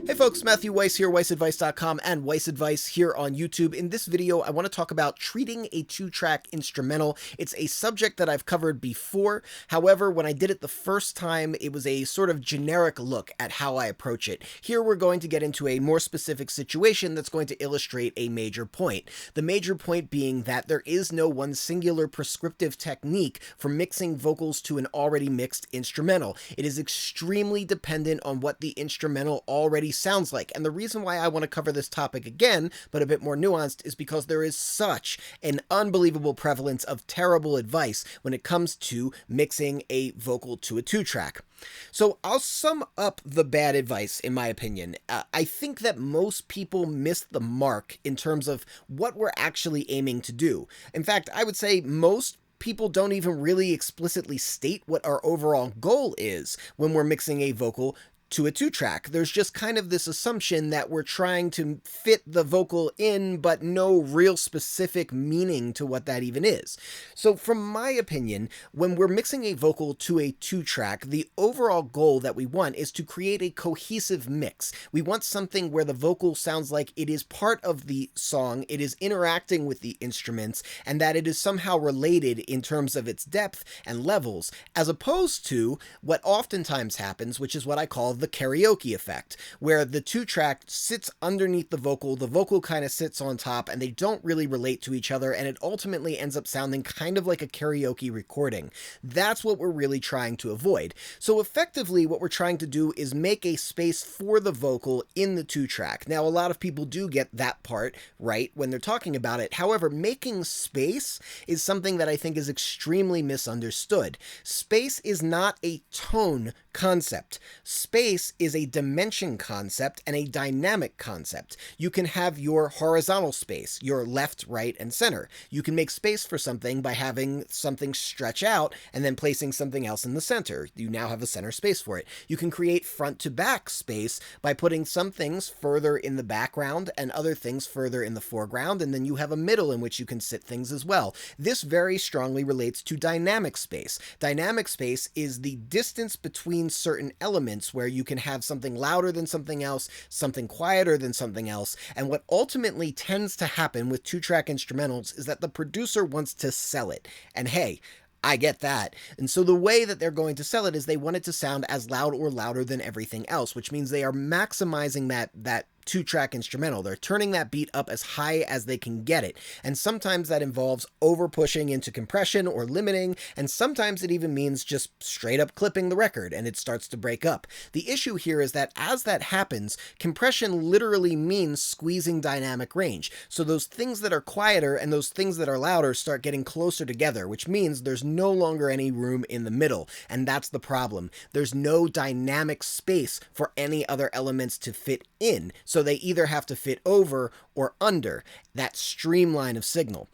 Hey folks, Matthew Weiss here, WeissAdvice.com and Weiss Advice here on YouTube. In this video, I want to talk about treating a two-track instrumental. It's a subject that I've covered before. However, when I did it the first time, it was a sort of generic look at how I approach it. Here we're going to get into a more specific situation that's going to illustrate a major point. The major point being that there is no one singular prescriptive technique for mixing vocals to an already mixed instrumental. It is extremely dependent on what the instrumental already sounds like. And the reason why I want to cover this topic again, but a bit more nuanced, is because there is such an unbelievable prevalence of terrible advice when it comes to mixing a vocal to a two-track. So I'll sum up the bad advice, in my opinion. I think that most people miss the mark in terms of what we're actually aiming to do. In fact, I would say most people don't even really explicitly state what our overall goal is when we're mixing a vocal to a two-track. There's just kind of this assumption that we're trying to fit the vocal in, but no real specific meaning to what that even is. So from my opinion, when we're mixing a vocal to a two-track, the overall goal that we want is to create a cohesive mix. We want something where the vocal sounds like it is part of the song, it is interacting with the instruments, and that it is somehow related in terms of its depth and levels, as opposed to what oftentimes happens, which is what I call the karaoke effect, where the two-track sits underneath the vocal kind of sits on top, and they don't really relate to each other, and it ultimately ends up sounding kind of like a karaoke recording. That's what we're really trying to avoid. So effectively, what we're trying to do is make a space for the vocal in the two-track. Now, a lot of people do get that part right when they're talking about it. However, making space is something that I think is extremely misunderstood. Space is not a tone concept. Space is a dimension concept and a dynamic concept. You can have your horizontal space, your left, right, and center. You can make space for something by having something stretch out and then placing something else in the center. You now have a center space for it. You can create front to back space by putting some things further in the background and other things further in the foreground, and then you have a middle in which you can sit things as well. This very strongly relates to dynamic space. Dynamic space is the distance between certain elements where you can have something louder than something else, something quieter than something else, and what ultimately tends to happen with two-track instrumentals is that the producer wants to sell it. And hey, I get that. And so the way that they're going to sell it is they want it to sound as loud or louder than everything else, which means they are maximizing that two-track instrumental. They're turning that beat up as high as they can get it. And sometimes that involves over-pushing into compression or limiting, and sometimes it even means just straight up clipping the record and it starts to break up. The issue here is that as that happens, compression literally means squeezing dynamic range. So those things that are quieter and those things that are louder start getting closer together, which means there's no longer any room in the middle. And that's the problem. There's no dynamic space for any other elements to fit in. So they either have to fit over or under that streamline of signal.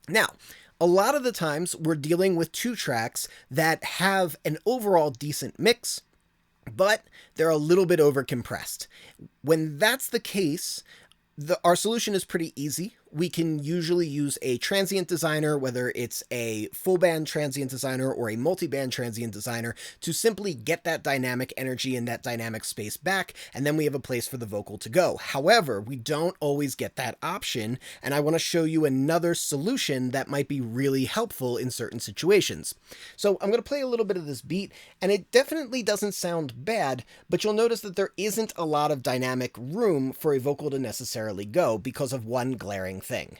Now, a lot of the times we're dealing with two tracks that have an overall decent mix, but they're a little bit over-compressed. When that's the case, our solution is pretty easy. We can usually use a transient designer, whether it's a full band transient designer or a multi-band transient designer, to simply get that dynamic energy and that dynamic space back, and then we have a place for the vocal to go. However, we don't always get that option, and I want to show you another solution that might be really helpful in certain situations. So I'm going to play a little bit of this beat, and it definitely doesn't sound bad, but you'll notice that there isn't a lot of dynamic room for a vocal to necessarily go because of one glaring thing.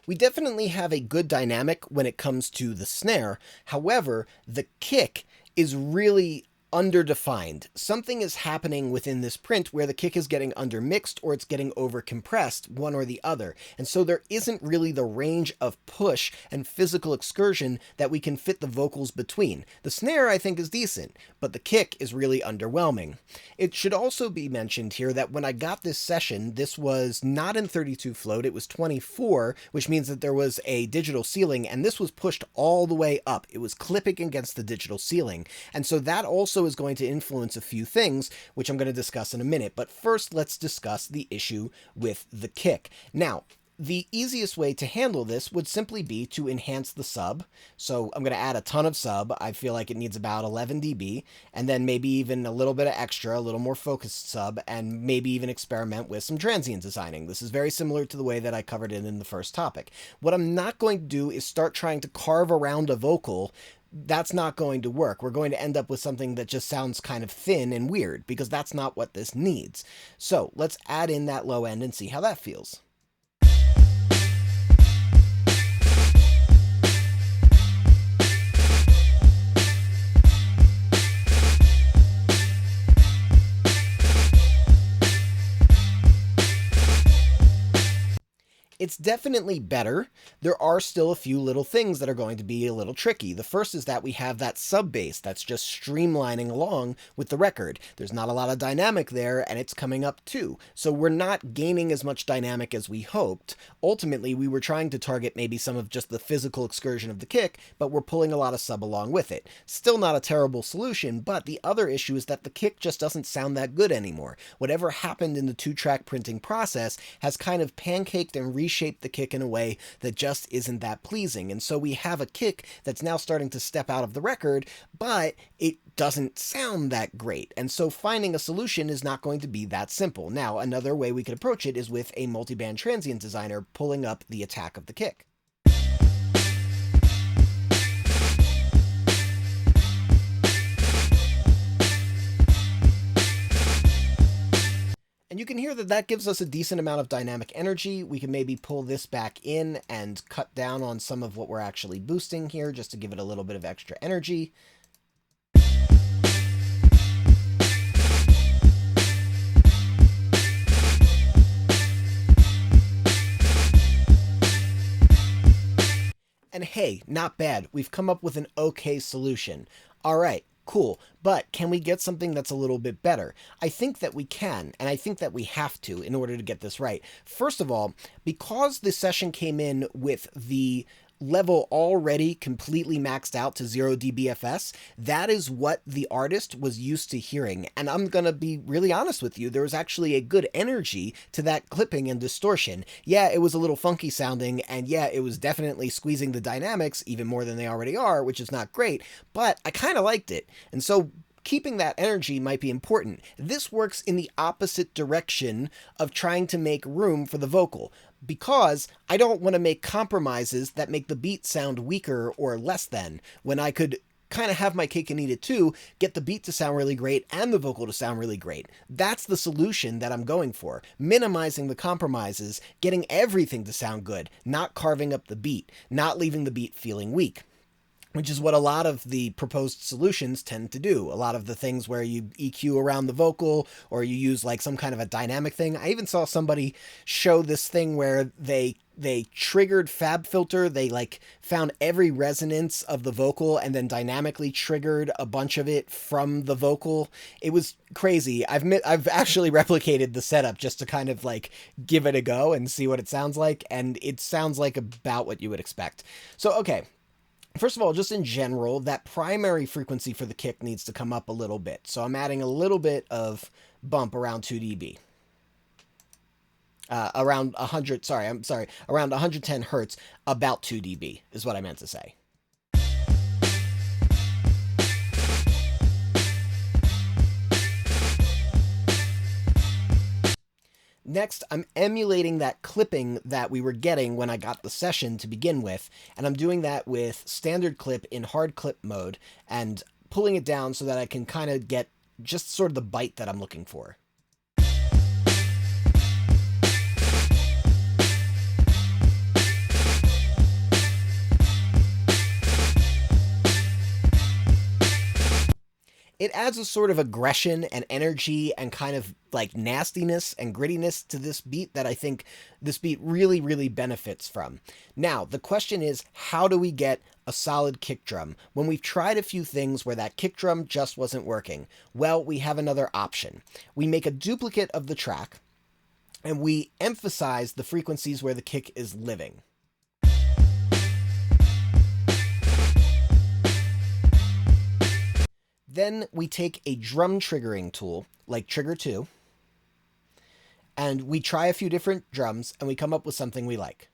We definitely have a good dynamic when it comes to the snare. However, the kick is really underdefined. Something is happening within this print where the kick is getting undermixed or it's getting overcompressed, one or the other. And so there isn't really the range of push and physical excursion that we can fit the vocals between. The snare, I think, is decent, but the kick is really underwhelming. It should also be mentioned here that when I got this session, this was not in 32 float, it was 24, which means that there was a digital ceiling, and this was pushed all the way up. It was clipping against the digital ceiling. And so that also is going to influence a few things, which I'm going to discuss in a minute. But first, let's discuss the issue with the kick. Now, the easiest way to handle this would simply be to enhance the sub. So I'm going to add a ton of sub. I feel like it needs about 11 dB, and then maybe even a little bit of extra, a little more focused sub, and maybe even experiment with some transient designing. This is very similar to the way that I covered it in the first topic. What I'm not going to do is start trying to carve around a vocal. That's not going to work. We're going to end up with something that just sounds kind of thin and weird, because that's not what this needs. So let's add in that low end and see how that feels. It's definitely better. There are still a few little things that are going to be a little tricky. The first is that we have that sub bass that's just streamlining along with the record. There's not a lot of dynamic there, and it's coming up too. So we're not gaining as much dynamic as we hoped. Ultimately, we were trying to target maybe some of just the physical excursion of the kick, but we're pulling a lot of sub along with it. Still not a terrible solution, but the other issue is that the kick just doesn't sound that good anymore. Whatever happened in the 2-track printing process has kind of pancaked and reshape the kick in a way that just isn't that pleasing. And so we have a kick that's now starting to step out of the record, but it doesn't sound that great. And so finding a solution is not going to be that simple. Now, another way we could approach it is with a multiband transient designer pulling up the attack of the kick. And you can hear that that gives us a decent amount of dynamic energy. We can maybe pull this back in and cut down on some of what we're actually boosting here just to give it a little bit of extra energy. And hey, not bad. We've come up with an okay solution. All right. Cool, but can we get something that's a little bit better? I think that we can, and I think that we have to in order to get this right. First of all, because the session came in with the level already completely maxed out to 0 dBFS, that is what the artist was used to hearing. And I'm gonna be really honest with you, there was actually a good energy to that clipping and distortion. Yeah, it was a little funky sounding, and yeah, it was definitely squeezing the dynamics even more than they already are, which is not great, but I kind of liked it. And so keeping that energy might be important. This works in the opposite direction of trying to make room for the vocal, because I don't want to make compromises that make the beat sound weaker or less than, when I could kind of have my cake and eat it too, get the beat to sound really great and the vocal to sound really great. That's the solution that I'm going for. Minimizing the compromises, getting everything to sound good, not carving up the beat, not leaving the beat feeling weak. Which is what a lot of the proposed solutions tend to do. A lot of the things where you EQ around the vocal, or you use like some kind of a dynamic thing. I even saw somebody show this thing where they triggered FabFilter. They like found every resonance of the vocal and then dynamically triggered a bunch of it from the vocal. It was crazy. I've actually replicated the setup just to kind of like give it a go and see what it sounds like. And it sounds like about what you would expect. So, okay. First of all, just in general, that primary frequency for the kick needs to come up a little bit. So I'm adding a little bit of bump around 2 dB. Around 110 hertz, about 2 dB is what I meant to say. Next, I'm emulating that clipping that we were getting when I got the session to begin with, and I'm doing that with standard clip in hard clip mode and pulling it down so that I can kind of get just sort of the bite that I'm looking for. It adds a sort of aggression and energy and kind of like nastiness and grittiness to this beat that I think this beat really, really benefits from. Now, the question is, how do we get a solid kick drum when we've tried a few things where that kick drum just wasn't working? Well, we have another option. We make a duplicate of the track and we emphasize the frequencies where the kick is living. Then we take a drum triggering tool, like Trigger 2, and we try a few different drums, and we come up with something we like.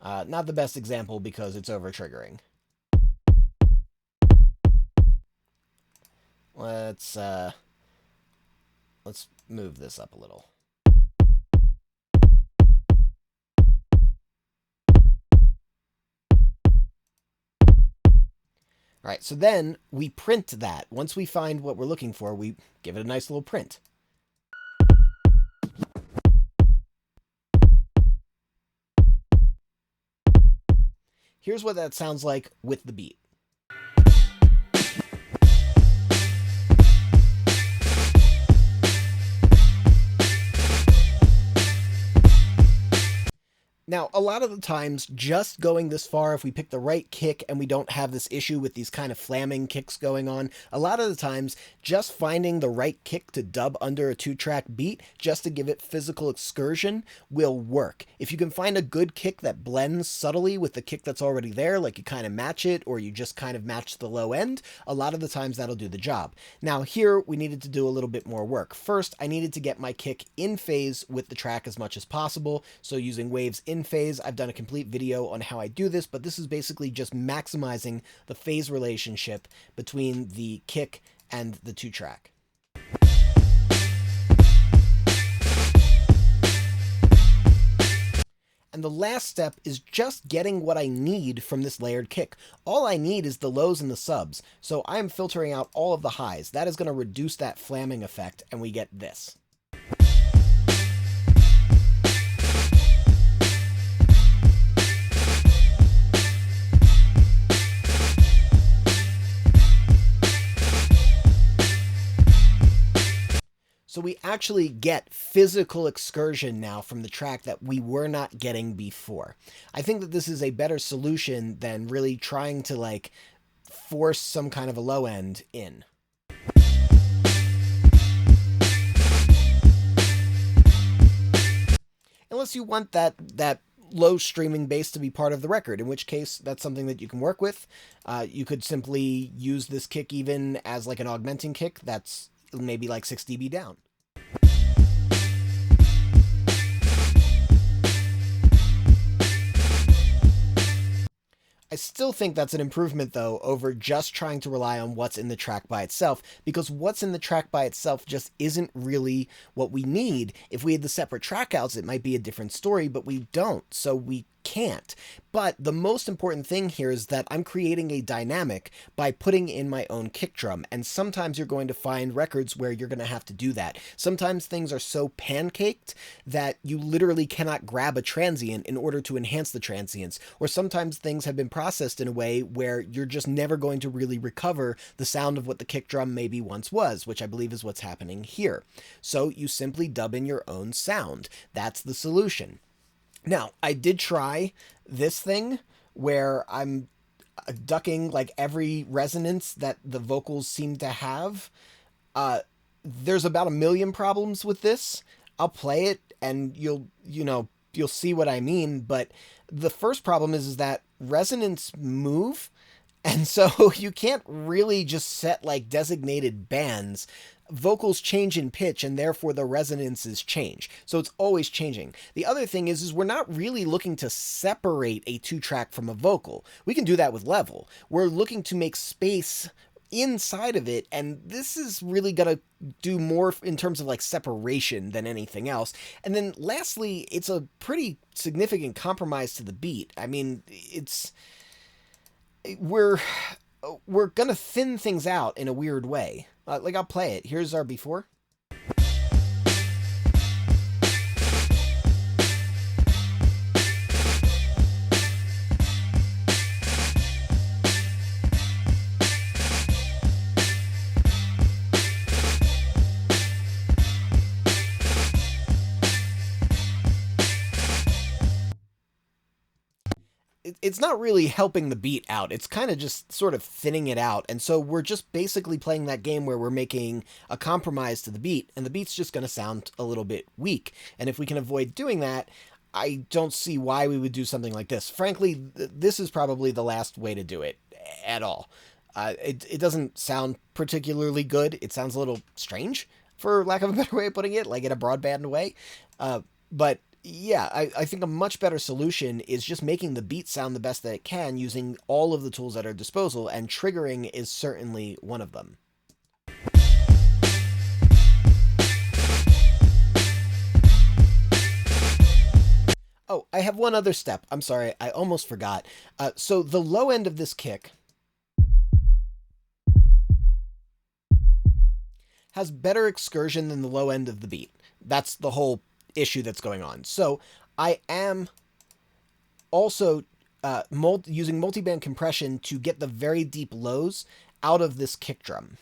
Not the best example because it's over-triggering. Let's move this up a little. All right, so then we print that. Once we find what we're looking for, we give it a nice little print. Here's what that sounds like with the beat. Now, a lot of the times, just going this far, if we pick the right kick and we don't have this issue with these kind of flamming kicks going on, a lot of the times, just finding the right kick to dub under a 2-track beat, just to give it physical excursion, will work. If you can find a good kick that blends subtly with the kick that's already there, like you kind of match it, or you just kind of match the low end, a lot of the times that'll do the job. Now, here, we needed to do a little bit more work. First, I needed to get my kick in phase with the track as much as possible, so using waves in phase. I've done a complete video on how I do this, but this is basically just maximizing the phase relationship between the kick and the 2-track. And the last step is just getting what I need from this layered kick. All I need is the lows and the subs, so I'm filtering out all of the highs. That is going to reduce that flamming effect, and we get this. So we actually get physical excursion now from the track that we were not getting before. I think that this is a better solution than really trying to like force some kind of a low end in. Unless you want that low streaming bass to be part of the record, in which case that's something that you can work with. You could simply use this kick even as like an augmenting kick that's maybe like 6 dB down. I still think that's an improvement, though, over just trying to rely on what's in the track by itself, because what's in the track by itself just isn't really what we need. If we had the separate track outs, it might be a different story, but we don't, so we can't. But the most important thing here is that I'm creating a dynamic by putting in my own kick drum, and sometimes you're going to find records where you're going to have to do that. Sometimes things are so pancaked that you literally cannot grab a transient in order to enhance the transients, or sometimes things have been processed in a way where you're just never going to really recover the sound of what the kick drum maybe once was, which I believe is what's happening here. So you simply dub in your own sound. That's the solution. Now, I did try this thing where I'm ducking like every resonance that the vocals seem to have. There's about 1 million problems with this. I'll play it and you'll see what I mean. But the first problem is that resonance move. And so you can't really just set like designated bands. Vocals change in pitch and therefore the resonances change. So it's always changing. The other thing is we're not really looking to separate a 2-track from a vocal. We can do that with level. We're looking to make space inside of it, and this is really going to do more in terms of like separation than anything else. And then lastly, it's a pretty significant compromise to the beat. I mean, we're going to thin things out in a weird way. Like, I'll play it. Here's our before. it's not really helping the beat out. It's kind of just sort of thinning it out. And so we're just basically playing that game where we're making a compromise to the beat, and the beat's just going to sound a little bit weak. And if we can avoid doing that, I don't see why we would do something like this. Frankly, this is probably the last way to do it at all. It doesn't sound particularly good. It sounds a little strange, for lack of a better way of putting it, like in a broadband way. But yeah, I think a much better solution is just making the beat sound the best that it can using all of the tools at our disposal, and triggering is certainly one of them. Oh, I have one other step. I'm sorry, I almost forgot. So the low end of this kick has better excursion than the low end of the beat. That's the whole issue that's going on. So I am also using multiband compression to get the very deep lows out of this kick drum.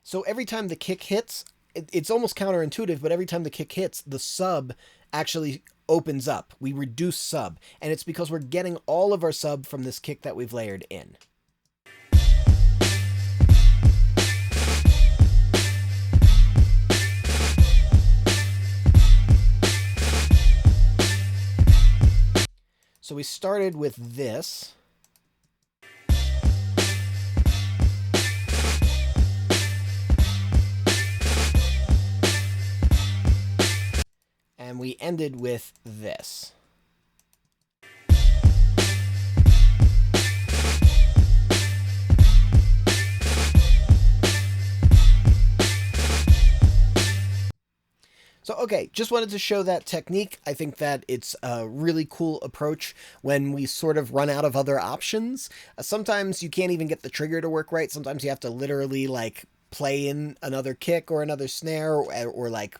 So every time the kick hits, it's almost counterintuitive, but every time the kick hits, the sub actually opens up. We reduce sub, and it's because we're getting all of our sub from this kick that we've layered in. So we started with this. And we ended with this. So, okay, just wanted to show that technique. I think that it's a really cool approach when we sort of run out of other options. Sometimes you can't even get the trigger to work right. Sometimes you have to literally, like, play in another kick or another snare, or like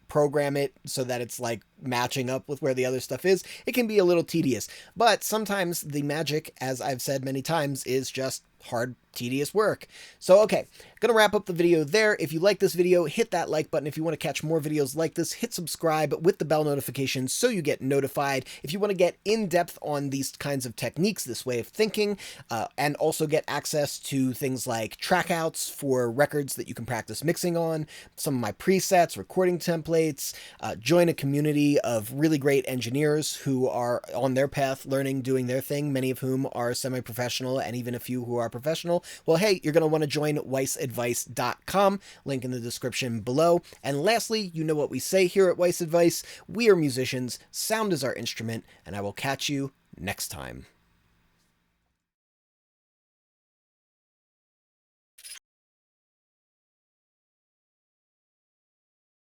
program it so that it's like matching up with where the other stuff is. It can be a little tedious, but sometimes the magic, as I've said many times, is just hard, tedious work. So, okay, gonna wrap up the video there. If you like this video, hit that like button. If you want to catch more videos like this, hit subscribe with the bell notification so you get notified. If you want to get in depth on these kinds of techniques, this way of thinking, and also get access to things like trackouts for records that you can practice mixing on, some of my presets, recording templates, join a community of really great engineers who are on their path learning, doing their thing, many of whom are semi-professional, and even a few who are professional. Well, hey, you're going to want to join WeissAdvice.com, link in the description below. And lastly, you know what we say here at Weiss Advice: we are musicians, sound is our instrument, and I will catch you next time.